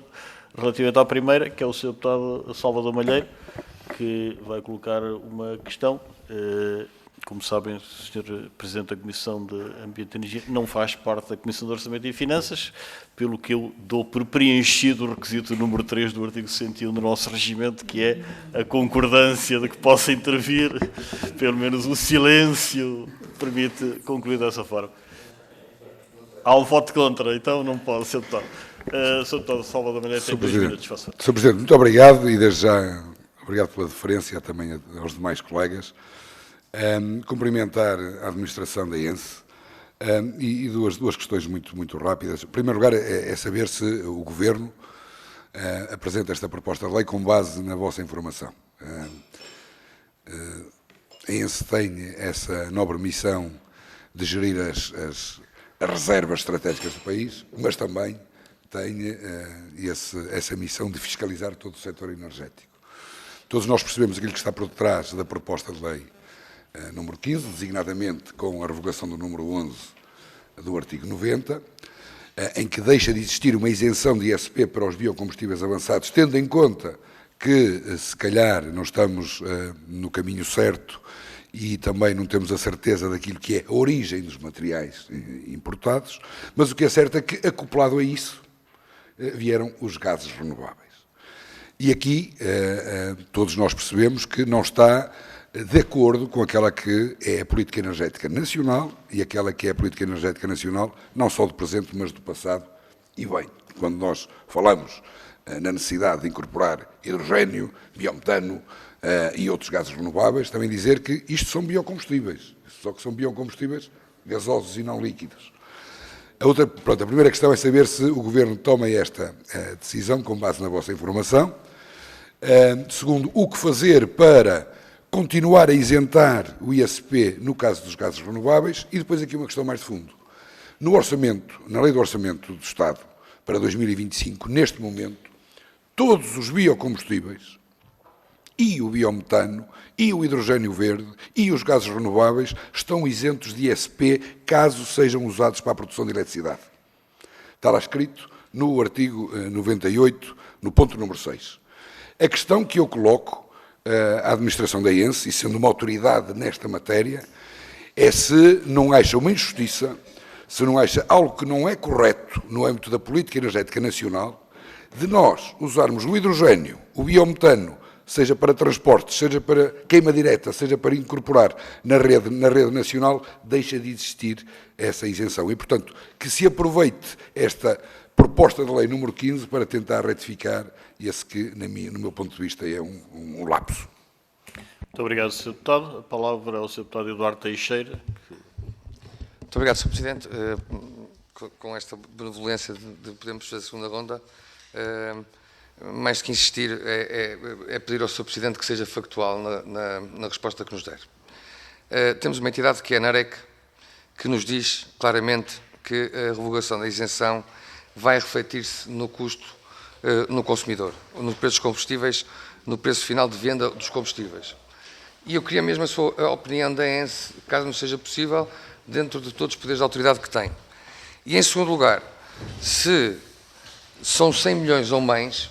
relativamente à primeira, que é o Sr. Deputado Salvador Malheiro, que vai colocar uma questão. Como sabem, o Sr. Presidente da Comissão de Ambiente e Energia não faz parte da Comissão de Orçamento e Finanças, pelo que eu dou por preenchido o requisito número 3 do artigo 101 do nosso regimento, que é a concordância de que possa intervir, pelo menos o silêncio permite concluir dessa forma. Há um voto contra, então não pode, Sr. Deputado. Sr. Deputado Salvador Malheiro tem 2 minutos, faça. Sr. Presidente, muito obrigado e desde já obrigado pela deferência também aos demais colegas. Cumprimentar a administração da ENSE e duas questões muito rápidas. Em primeiro lugar, é saber se o Governo apresenta esta proposta de lei com base na vossa informação. A ENSE tem essa nobre missão de gerir as reservas estratégicas do país, mas também tem essa missão de fiscalizar todo o setor energético. Todos nós percebemos aquilo que está por detrás da proposta de lei número 15, designadamente com a revogação do número 11 do artigo 90, em que deixa de existir uma isenção de ISP para os biocombustíveis avançados, tendo em conta que, se calhar, não estamos no caminho certo e também não temos a certeza daquilo que é a origem dos materiais importados, mas o que é certo é que, acoplado a isso, vieram os gases renováveis. E aqui todos nós percebemos que não está de acordo com aquela que é a política energética nacional e aquela que é a política energética nacional, não só do presente, mas do passado. E bem, quando nós falamos na necessidade de incorporar hidrogênio, biometano e outros gases renováveis, também dizer que isto são biocombustíveis, só que são biocombustíveis gasosos e não líquidos. A primeira questão é saber se o Governo toma esta decisão com base na vossa informação. Segundo, o que fazer para continuar a isentar o ISP no caso dos gases renováveis. E depois aqui uma questão mais de fundo. No orçamento, na Lei do Orçamento do Estado para 2025, neste momento, todos os biocombustíveis e o biometano e o hidrogênio verde e os gases renováveis estão isentos de ISP caso sejam usados para a produção de eletricidade. Está lá escrito no artigo 98, no ponto número 6. A questão que eu coloco à administração da ENSE, e sendo uma autoridade nesta matéria, é se não acha uma injustiça, se não acha algo que não é correto no âmbito da política energética nacional, de nós usarmos o hidrogênio, o biometano, seja para transportes, seja para queima direta, seja para incorporar na rede nacional, deixa de existir essa isenção. E, portanto, que se aproveite esta proposta de lei número 15 para tentar retificar esse que, no meu ponto de vista, é um lapso. Muito obrigado, Sr. Deputado. A palavra é ao Sr. Deputado Eduardo Teixeira. Muito obrigado, Sr. Presidente. Com esta benevolência de podermos fazer a segunda ronda, mais do que insistir, é pedir ao Sr. Presidente que seja factual na resposta que nos der. Temos uma entidade que é a NAREC, que nos diz claramente que a revogação da isenção vai refletir-se no custo no consumidor, nos preços combustíveis, no preço final de venda dos combustíveis. E eu queria mesmo a sua opinião da ENSE, caso não seja possível, dentro de todos os poderes de autoridade que tem. E, em segundo lugar, se são 100 milhões ou mais,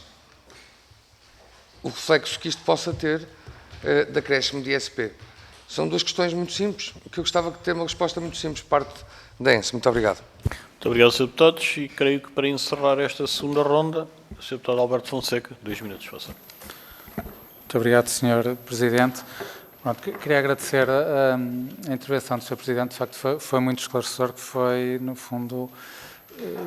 o reflexo que isto possa ter da acréscimo de ISP. São duas questões muito simples, que eu gostava de ter uma resposta muito simples por parte da ENSE. Muito obrigado. Muito obrigado, Sr. Deputado. E creio que para encerrar esta segunda ronda, o Sr. Deputado Alberto Fonseca, 2 minutos, faça. Muito obrigado, Sr. Presidente. Pronto, queria agradecer a intervenção do Sr. Presidente. De facto, foi muito esclarecedor, que foi, no fundo,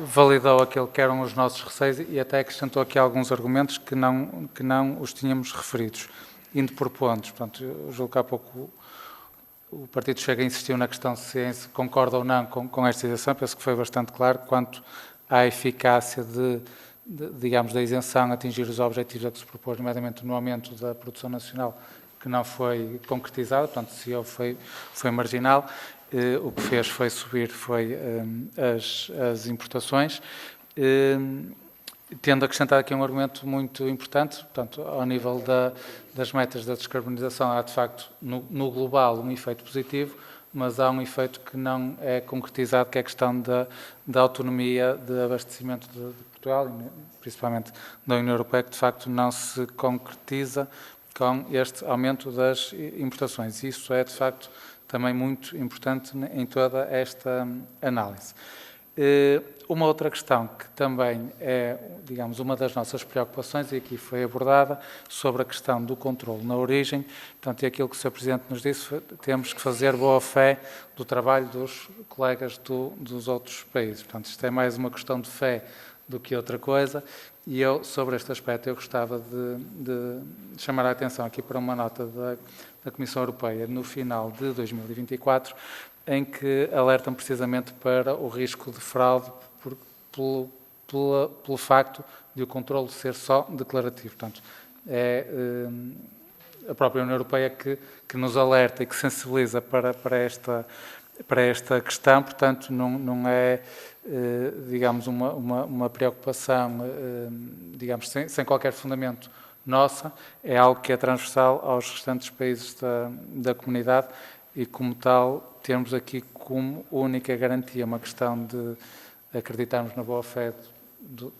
validou aquilo que eram os nossos receios e até acrescentou aqui alguns argumentos que não os tínhamos referidos, indo por pontos. Portanto, eu julgo que há pouco o Partido Chega insistiu na questão se concorda ou não com esta isenção. Penso que foi bastante claro quanto à eficácia digamos, da isenção atingir os objetivos a que se propôs, nomeadamente no aumento da produção nacional, que não foi concretizado, portanto, se houve foi marginal. O que fez foi subir as importações, tendo acrescentado aqui um argumento muito importante, portanto, ao nível das metas da descarbonização, há de facto no global um efeito positivo, mas há um efeito que não é concretizado, que é a questão da autonomia de abastecimento de Portugal, e principalmente da União Europeia, que de facto não se concretiza com este aumento das importações. Isso é de facto também muito importante em toda esta análise. Uma outra questão que também é, digamos, uma das nossas preocupações, e aqui foi abordada, sobre a questão do controle na origem. Portanto, e aquilo que o Sr. Presidente nos disse, temos que fazer boa-fé do trabalho dos colegas dos outros países. Portanto, isto é mais uma questão de fé do que outra coisa, e eu, sobre este aspecto, eu gostava de chamar a atenção aqui para uma nota da Comissão Europeia no final de 2024, em que alertam precisamente para o risco de fraude pelo facto de o controle ser só declarativo. Portanto, é a própria União Europeia que nos alerta e que sensibiliza para esta questão. Portanto, não é, digamos, uma preocupação, digamos, sem qualquer fundamento nossa, é algo que é transversal aos restantes países da comunidade e, como tal, temos aqui como única garantia uma questão de acreditarmos na boa-fé de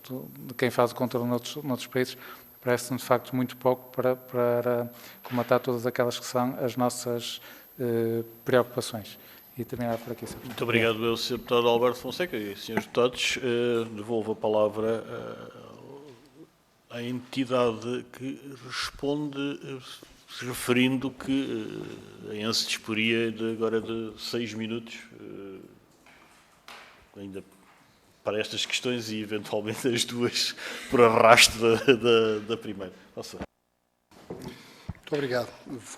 quem faz o controle noutros países. Parece-me, de facto, muito pouco para comatar todas aquelas que são as nossas preocupações. E terminar por aqui, Sr. Presidente. Muito obrigado, eu, Sr. Deputado Alberto Fonseca e Srs. Deputados. Devolvo a palavra à entidade que responde, se referindo que a ENSE disporia agora de 6 minutos, ainda para estas questões e, eventualmente, as duas por arrasto da primeira. Nossa. Muito obrigado.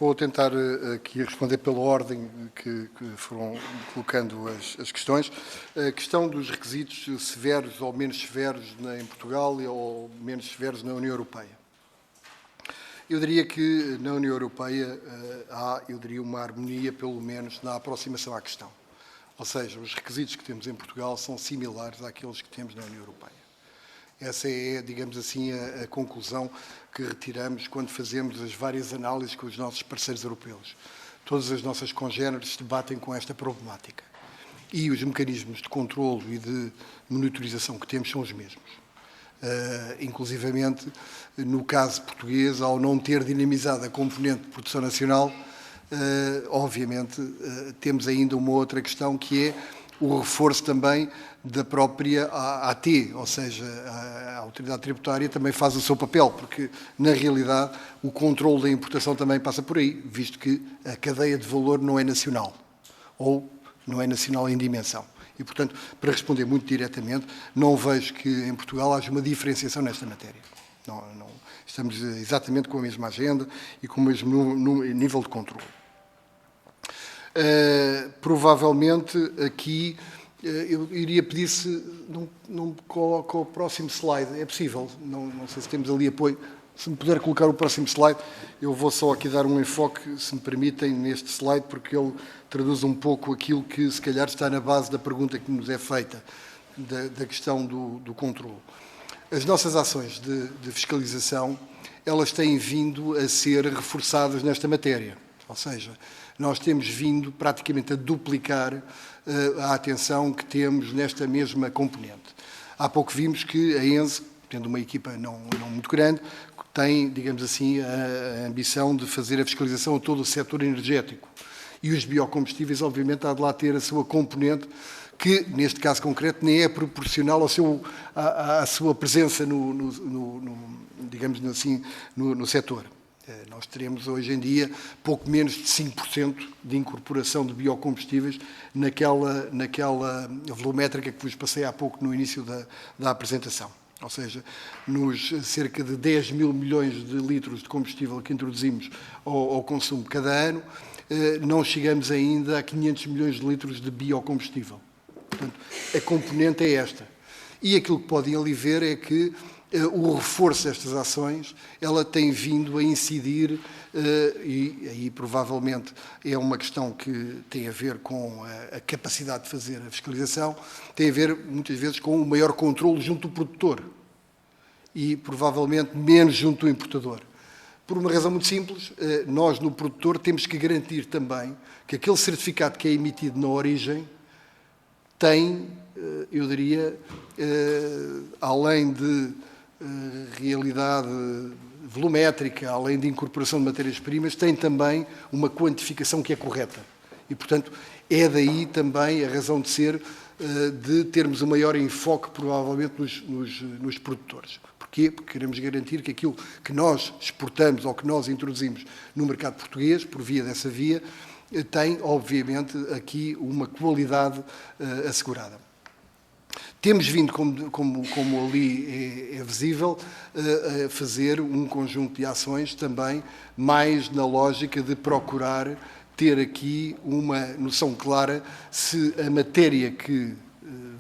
Vou tentar aqui responder pela ordem que foram colocando as questões. A questão dos requisitos severos ou menos severos em Portugal ou menos severos na União Europeia. Eu diria que na União Europeia há, uma harmonia, pelo menos, na aproximação à questão. Ou seja, os requisitos que temos em Portugal são similares àqueles que temos na União Europeia. Essa é, digamos assim, a conclusão que retiramos quando fazemos as várias análises com os nossos parceiros europeus. Todas as nossas congéneres debatem com esta problemática. E os mecanismos de controlo e de monitorização que temos são os mesmos. Inclusivamente, no caso português, ao não ter dinamizado a componente de produção nacional, obviamente, temos ainda uma outra questão que é o reforço também da própria AT, ou seja, a Autoridade Tributária também faz o seu papel, porque, na realidade, o controle da importação também passa por aí, visto que a cadeia de valor não é nacional, ou não é nacional em dimensão. E, portanto, para responder muito diretamente, não vejo que em Portugal haja uma diferenciação nesta matéria. Não, estamos exatamente com a mesma agenda e com o mesmo nível de controle. Provavelmente aqui eu iria pedir se não me coloca o próximo slide. É possível? Não sei se temos ali apoio. Se me puder colocar o próximo slide, eu vou só aqui dar um enfoque, se me permitem, neste slide, porque ele traduz um pouco aquilo que, se calhar, está na base da pergunta que nos é feita, da questão do controle. As nossas ações de fiscalização, elas têm vindo a ser reforçadas nesta matéria. Ou seja, nós temos vindo praticamente a duplicar a atenção que temos nesta mesma componente. Há pouco vimos que a ENSE, tendo uma equipa não muito grande, tem, digamos assim, a ambição de fazer a fiscalização a todo o setor energético. E os biocombustíveis, obviamente, há de lá ter a sua componente, que, neste caso concreto, nem é proporcional à sua presença digamos assim, no setor. Nós teremos, hoje em dia, pouco menos de 5% de incorporação de biocombustíveis naquela volumétrica que vos passei há pouco no início da apresentação. Ou seja, nos cerca de 10 mil milhões de litros de combustível que introduzimos ao consumo cada ano, não chegamos ainda a 500 milhões de litros de biocombustível. Portanto, a componente é esta. E aquilo que podem ali ver é que o reforço destas ações, ela tem vindo a incidir, e aí provavelmente é uma questão que tem a ver com a capacidade de fazer a fiscalização, tem a ver muitas vezes com o maior controle junto do produtor e provavelmente menos junto do importador. Por uma razão muito simples, nós no produtor temos que garantir também que aquele certificado que é emitido na origem tem, eu diria, além de realidade volumétrica, além de incorporação de matérias-primas, tem também uma quantificação que é correta. E, portanto, é daí também a razão de ser de termos um maior enfoque, provavelmente, nos produtores. Porquê? Porque queremos garantir que aquilo que nós exportamos ou que nós introduzimos no mercado português, por via dessa via, tem, obviamente, aqui uma qualidade assegurada. Temos vindo, como ali é visível, a fazer um conjunto de ações também mais na lógica de procurar ter aqui uma noção clara se a matéria que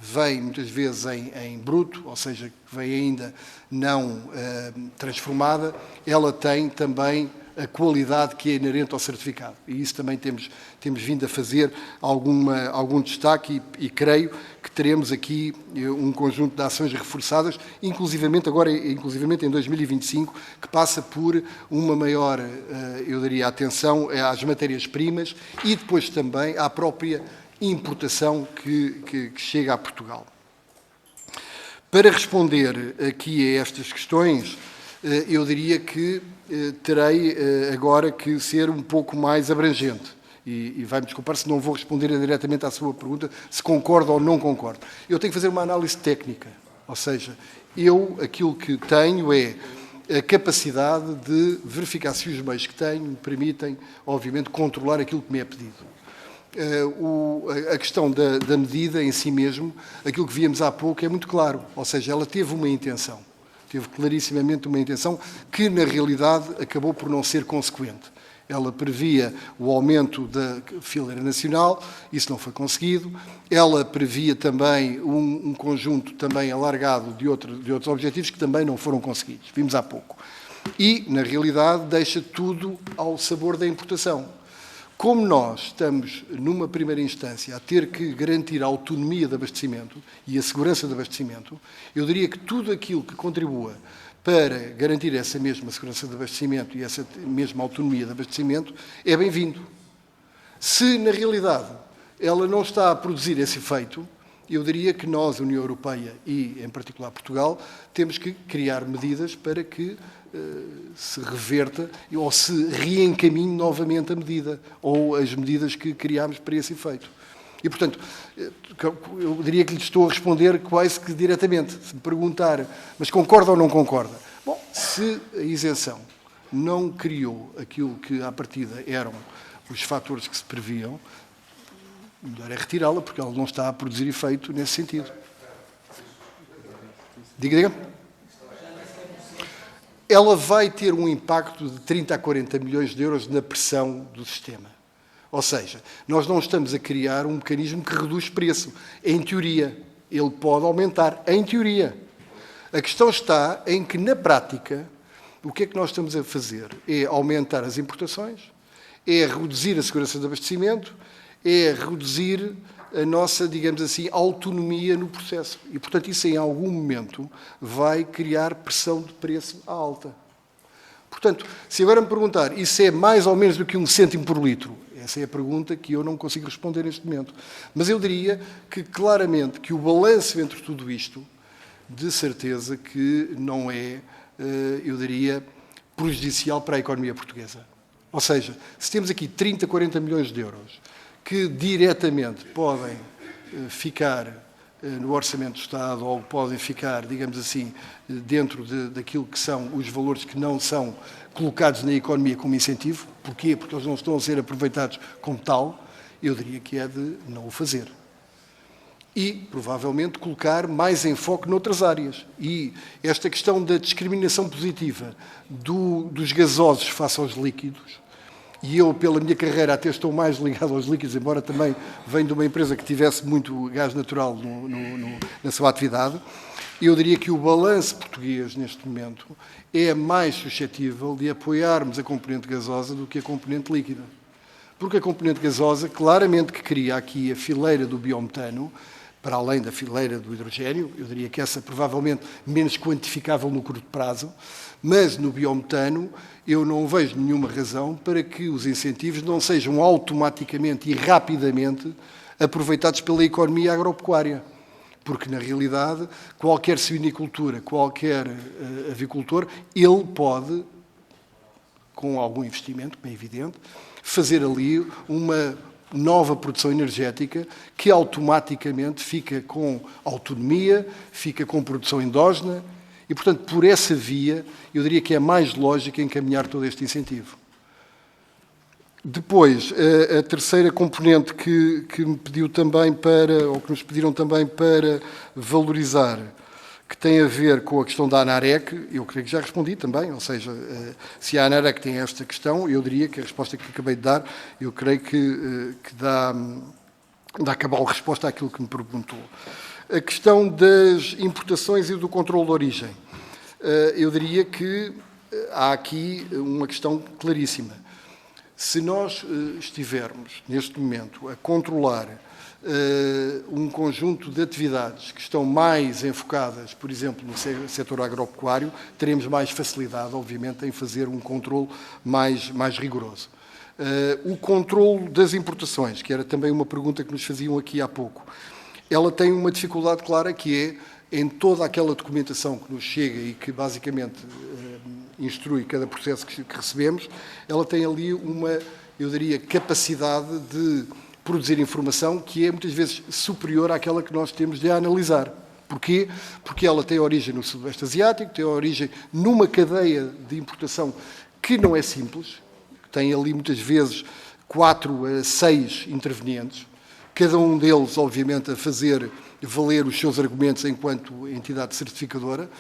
vem muitas vezes em bruto, ou seja, que vem ainda não transformada, ela tem também a qualidade que é inerente ao certificado. E isso também temos vindo a fazer algum destaque e creio que teremos aqui um conjunto de ações reforçadas, inclusivamente em 2025, que passa por uma maior, eu diria, atenção às matérias-primas e depois também à própria importação que chega a Portugal. Para responder aqui a estas questões, eu diria que terei agora que ser um pouco mais abrangente. e vai-me desculpar se não vou responder diretamente à sua pergunta, se concordo ou não concordo. Eu tenho que fazer uma análise técnica, ou seja, aquilo que tenho é a capacidade de verificar se os meios que tenho me permitem, obviamente, controlar aquilo que me é pedido. A questão da medida em si mesmo, aquilo que víamos há pouco é muito claro, ou seja, ela teve uma intenção, teve clarissimamente uma intenção que, na realidade, acabou por não ser consequente. Ela previa o aumento da fileira nacional, isso não foi conseguido. Ela previa também um conjunto também alargado de outros objetivos que também não foram conseguidos, vimos há pouco. E, na realidade, deixa tudo ao sabor da importação. Como nós estamos, numa primeira instância, a ter que garantir a autonomia de abastecimento e a segurança de abastecimento, eu diria que tudo aquilo que contribua para garantir essa mesma segurança de abastecimento e essa mesma autonomia de abastecimento é bem-vindo. Se, na realidade, ela não está a produzir esse efeito, eu diria que nós, a União Europeia e, em particular, Portugal, temos que criar medidas para que se reverta ou se reencaminhe novamente a medida ou as medidas que criámos para esse efeito. E, portanto, eu diria que lhe estou a responder quase que diretamente. Se me perguntar, mas concorda ou não concorda? Bom, se a isenção não criou aquilo que, à partida, eram os fatores que se previam, melhor é retirá-la, porque ela não está a produzir efeito nesse sentido. Diga. Ela vai ter um impacto de 30 a 40 milhões de euros na pressão do sistema. Ou seja, nós não estamos a criar um mecanismo que reduz preço. Em teoria, ele pode aumentar. Em teoria. A questão está em que, na prática, o que é que nós estamos a fazer? É aumentar as importações, é reduzir a segurança de abastecimento, é reduzir a nossa, digamos assim, autonomia no processo. E, portanto, isso em algum momento vai criar pressão de preço alta. Portanto, se agora me perguntar, isso é mais ou menos do que 1 cêntimo por litro? Essa é a pergunta que eu não consigo responder neste momento. Mas eu diria que, claramente, que o balanço entre tudo isto, de certeza que não é, eu diria, prejudicial para a economia portuguesa. Ou seja, se temos aqui 30, 40 milhões de euros que diretamente podem ficar no Orçamento do Estado ou podem ficar, digamos assim, dentro daquilo que são os valores que não são colocados na economia como incentivo. Porquê? Porque eles não estão a ser aproveitados como tal. Eu diria que é de não o fazer. E, provavelmente, colocar mais enfoque noutras áreas. E esta questão da discriminação positiva dos gasosos face aos líquidos, e eu, pela minha carreira, até estou mais ligado aos líquidos, embora também venho de uma empresa que tivesse muito gás natural na sua atividade, eu diria que o balanço português, neste momento, é mais suscetível de apoiarmos a componente gasosa do que a componente líquida. Porque a componente gasosa, claramente que cria aqui a fileira do biometano, para além da fileira do hidrogênio, eu diria que essa provavelmente menos quantificável no curto prazo, mas no biometano eu não vejo nenhuma razão para que os incentivos não sejam automaticamente e rapidamente aproveitados pela economia agropecuária. Porque, na realidade, qualquer suinicultura, qualquer avicultor, ele pode, com algum investimento, bem evidente, fazer ali uma nova produção energética que automaticamente fica com autonomia, fica com produção endógena e, portanto, por essa via, eu diria que é mais lógico encaminhar todo este incentivo. Depois, a terceira componente que me pediu também ou que nos pediram também para valorizar, que tem a ver com a questão da ANAREC, eu creio que já respondi também, ou seja, se a ANAREC tem esta questão, eu diria que a resposta que acabei de dar, eu creio que dá cabal resposta àquilo que me perguntou. A questão das importações e do controle de origem, eu diria que há aqui uma questão claríssima. Se nós estivermos, neste momento, a controlar um conjunto de atividades que estão mais enfocadas, por exemplo, no setor agropecuário, teremos mais facilidade, obviamente, em fazer um controle mais rigoroso. O controle das importações, que era também uma pergunta que nos faziam aqui há pouco, ela tem uma dificuldade clara que é, em toda aquela documentação que nos chega e que basicamente instrui cada processo que recebemos, ela tem ali eu diria, capacidade de produzir informação que é muitas vezes superior àquela que nós temos de analisar. Porquê? Porque ela tem origem no Sudoeste Asiático, tem origem numa cadeia de importação que não é simples, tem ali muitas vezes 4 a 6 intervenientes, cada um deles, obviamente, a fazer valer os seus argumentos enquanto entidade certificadora,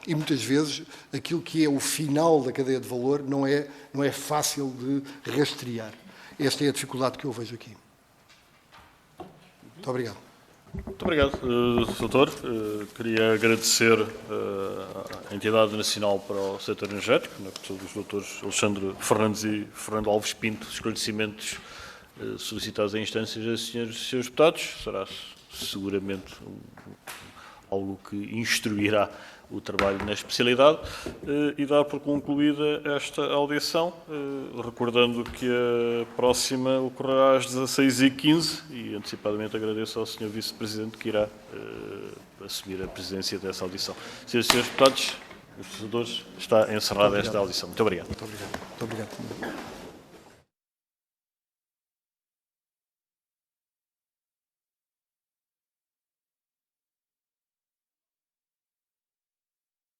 e muitas vezes aquilo que é o final da cadeia de valor não é fácil de rastrear. Esta é a dificuldade que eu vejo aqui. Muito obrigado. Muito obrigado, doutor. Queria agradecer à Entidade Nacional para o Setor Energético, na pessoa dos doutores Alexandre Fernandes e Fernando Alves Pinto, esclarecimentos solicitados em instâncias a senhores e seus deputados. Será seguramente algo que instruirá o trabalho na especialidade, e dar por concluída esta audição, recordando que a próxima ocorrerá às 16h15 e antecipadamente agradeço ao Sr. Vice-Presidente que irá assumir a presidência dessa audição. Senhoras e senhores deputados, os senadores, está encerrada esta audição. Muito obrigado. Muito obrigado. Muito obrigado.